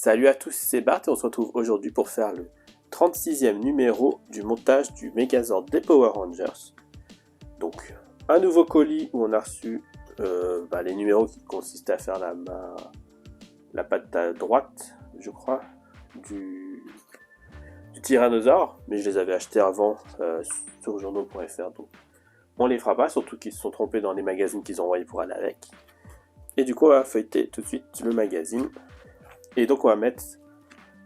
Salut à tous, c'est Bart et on se retrouve aujourd'hui pour faire le 36e numéro du montage du Megazord des Power Rangers. Donc, un nouveau colis où on a reçu les numéros qui consistaient à faire la patte à droite, je crois, du tyrannosaure, mais je les avais achetés avant sur journaux.fr, donc on les fera pas, surtout qu'ils se sont trompés dans les magazines qu'ils ont envoyés pour aller avec. Et du coup, on va feuilleter tout de suite le magazine. Et donc, on va mettre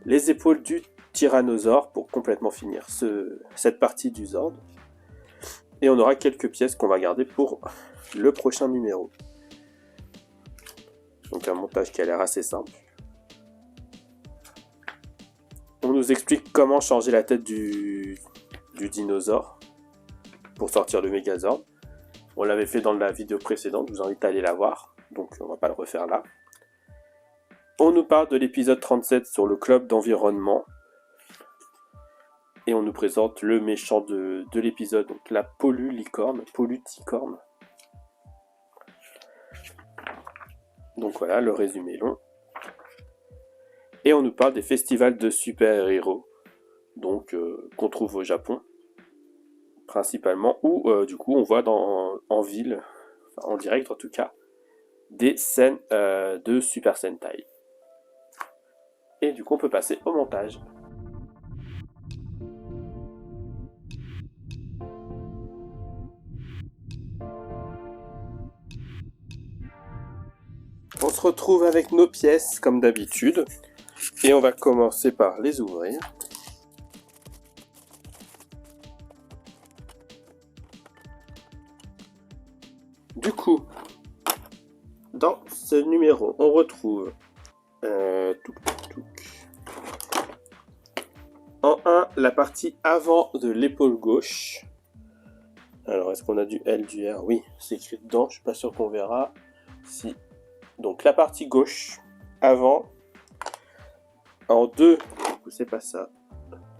les épaules du tyrannosaure pour complètement finir cette partie du Zord. Et on aura quelques pièces qu'on va garder pour le prochain numéro. Donc, un montage qui a l'air assez simple. On nous explique comment changer la tête du dinosaure pour sortir le Megazord. On l'avait fait dans la vidéo précédente, je vous invite à aller la voir. Donc, on va pas le refaire là. On nous parle de l'épisode 37 sur le club d'environnement. Et on nous présente le méchant de l'épisode, donc la Poluticorne. Donc voilà, le résumé long. Et on nous parle des festivals de super-héros, donc qu'on trouve au Japon, principalement, où du coup on voit en ville, en direct en tout cas, des scènes de Super Sentai. Et du coup on peut passer au montage. On se retrouve avec nos pièces comme d'habitude et on va commencer par les ouvrir. Du coup, dans ce numéro, on retrouve en 1 la partie avant de l'épaule gauche. Alors, est-ce qu'on a du L, du R? Oui, c'est écrit dedans, je suis pas sûr qu'on verra. Si. Donc, la partie gauche, avant. En 2, c'est pas ça.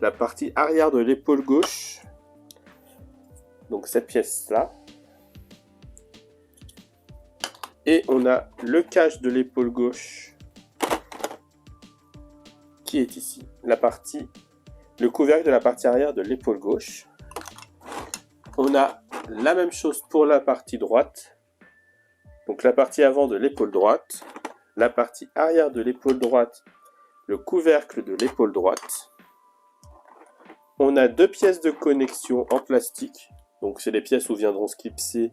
La partie arrière de l'épaule gauche. Donc, cette pièce-là. Et on a le cache de l'épaule gauche qui est ici. Le couvercle de la partie arrière de l'épaule gauche. On a la même chose pour la partie droite. Donc la partie avant de l'épaule droite, la partie arrière de l'épaule droite, le couvercle de l'épaule droite. On a 2 pièces de connexion en plastique. Donc c'est les pièces où viendront se clipser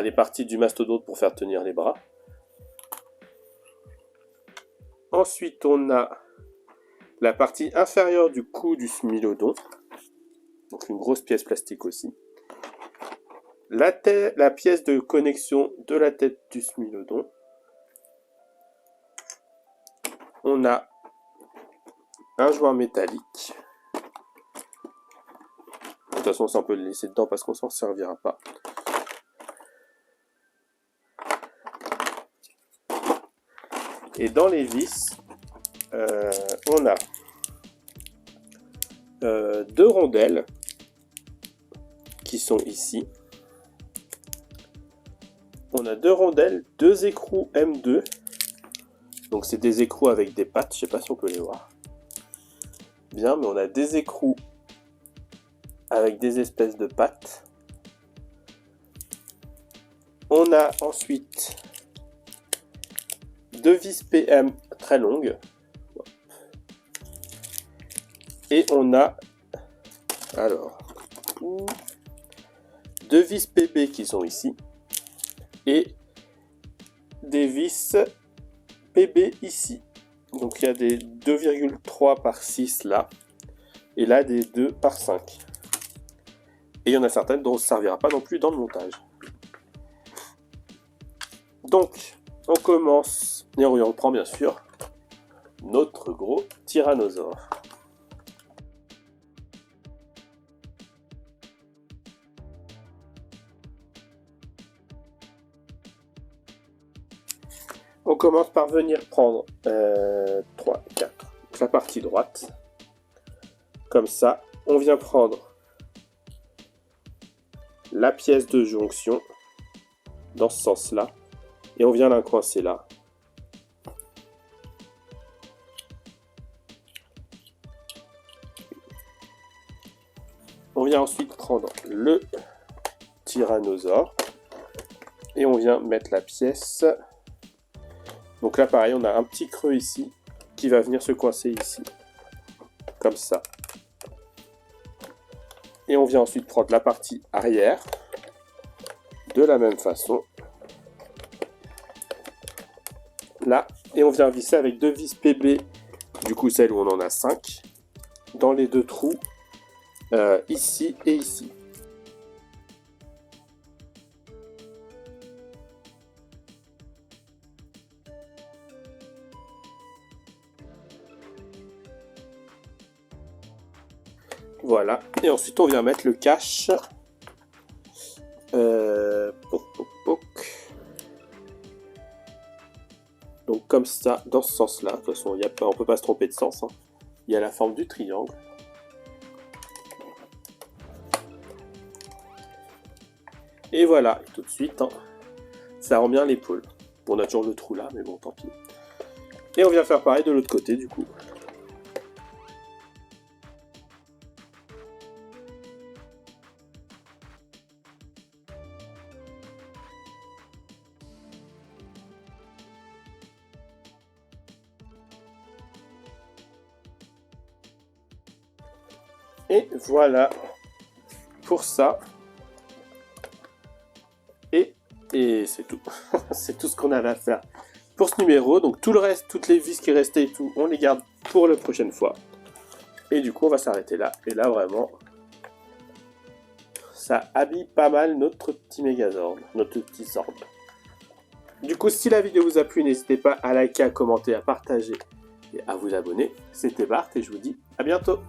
les parties du mastodonte pour faire tenir les bras. Ensuite on a la partie inférieure du cou du smilodon. Donc une grosse pièce plastique aussi. La pièce de connexion de la tête du smilodon. On a un joint métallique. De toute façon, ça on peut le laisser dedans parce qu'on s'en servira pas. Et dans les vis, on a 2 rondelles qui sont ici. On a 2 rondelles, 2 écrous M2. Donc c'est des écrous avec des pattes, je sais pas si on peut les voir. Bien, mais on a des écrous avec des espèces de pattes. On a ensuite 2 vis PM très longues. Et on a 2 vis PP qui sont ici. Et des vis PB ici. Donc il y a des 2,3 par 6 là. Et là des 2 par 5. Et il y en a certaines dont on ne servira pas non plus dans le montage. Donc on commence et on reprend bien sûr notre gros tyrannosaure. On commence par venir prendre 3, 4, la partie droite. Comme ça, on vient prendre la pièce de jonction dans ce sens-là. Et on vient la coincer là. On vient ensuite prendre le tyrannosaure et on vient mettre la pièce. Donc là pareil, on a un petit creux ici qui va venir se coincer ici, comme ça. Et on vient ensuite prendre la partie arrière de la même façon. Là, et on vient visser avec 2 vis PB, du coup celle où on en a 5, dans les 2 trous, ici et ici. Voilà, et ensuite on vient mettre le cache. Donc comme ça, dans ce sens-là. De toute façon, on ne peut pas se tromper de sens. Hein. Il y a la forme du triangle. Et voilà, et tout de suite, hein, ça rend bien l'épaule. Bon, on a toujours le trou là, mais bon, tant pis. Et on vient faire pareil de l'autre côté, du coup. Et voilà pour ça. Et c'est tout. C'est tout ce qu'on avait à faire pour ce numéro. Donc tout le reste, toutes les vis qui restaient et tout, on les garde pour la prochaine fois. Et du coup, on va s'arrêter là. Et là, vraiment, ça habille pas mal notre petit Megazord, notre petit Zord. Du coup, si la vidéo vous a plu, n'hésitez pas à liker, à commenter, à partager et à vous abonner. C'était Bart et je vous dis à bientôt.